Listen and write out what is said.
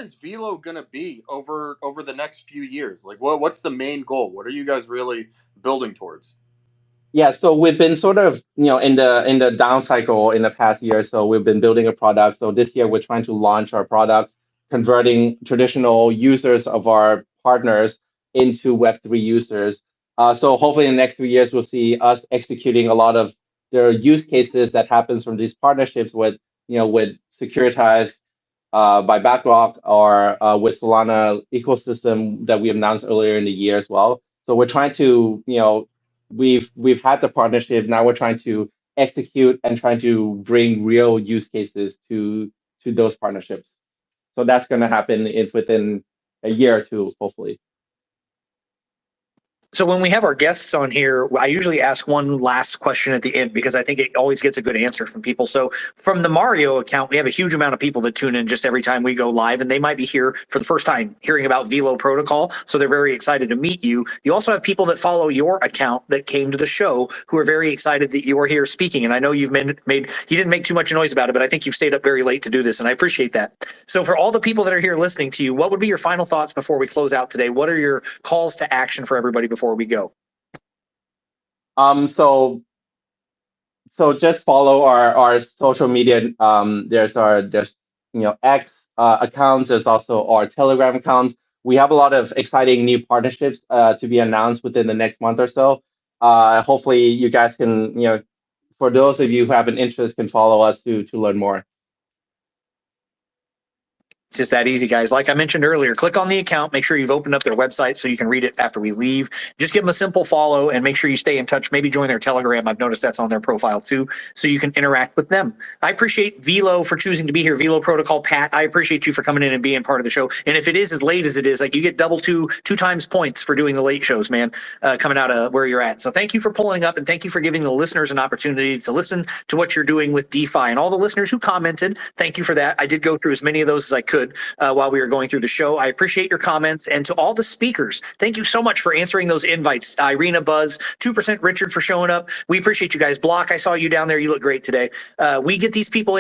is Velo gonna be over the next few years? Like, what's the main goal? What are you guys really building towards? Yeah, so we've been sort of, in the down cycle in the past year. So we've been building a product. So this year we're trying to launch our products, converting traditional users of our partners into Web3 users. So hopefully in the next 3 years we'll see us executing a lot of their use cases that happens from these partnerships with Securitize by BlackRock or with Solana ecosystem that we announced earlier in the year as well. So we're trying to, we've had the partnership. Now we're trying to execute and trying to bring real use cases to those partnerships. So that's going to happen if within a year or two, hopefully. So when we have our guests on here, I usually ask one last question at the end because I think it always gets a good answer from people. So from the Mario account, we have a huge amount of people that tune in just every time we go live, and they might be here for the first time hearing about Velo Protocol. So they're very excited to meet you. You also have people that follow your account that came to the show who are very excited that you are here speaking. And I know you've made you didn't make too much noise about it, but I think you've stayed up very late to do this, and I appreciate that. So for all the people that are here listening to you, what would be your final thoughts before we close out today? What are your calls to action for everybody before we go? So just follow our social media. There's X accounts. There's also our Telegram accounts. We have a lot of exciting new partnerships to be announced within the next month or so. Hopefully you guys can, for those of you who have an interest, can follow us to learn more. It's just that easy, guys. Like I mentioned earlier, click on the account. Make sure you've opened up their website so you can read it after we leave. Just give them a simple follow and make sure you stay in touch. Maybe join their Telegram. I've noticed that's on their profile too, so you can interact with them. I appreciate Velo for choosing to be here. Velo Protocol, Pat, I appreciate you for coming in and being part of the show. And if it is as late as it is, like you get two times points for doing the late shows, man, coming out of where you're at. So thank you for pulling up, and thank you for giving the listeners an opportunity to listen to what you're doing with DeFi. And all the listeners who commented, thank you for that. I did go through as many of those as I could while we were going through the show. I appreciate your comments. And to all the speakers, thank you so much for answering those invites. Irina, Buzz, 2% Richard for showing up. We appreciate you guys. Block, I saw you down there. You look great today. We get these people in